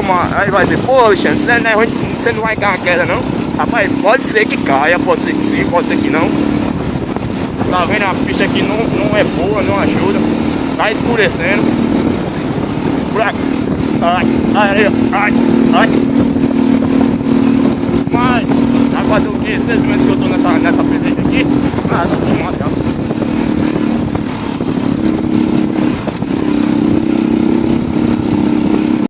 pô, mano, aí vai dizer, pô, Alexandre, você não é ruim, você não vai cair uma queda não? Rapaz, pode ser que caia, pode ser que sim, pode ser que não. Tá vendo, a pista aqui não é boa, não ajuda. Tá escurecendo. Ai, ai. Mas, vai fazer o que? 6 meses que eu tô nessa peleja aqui. Ah, não,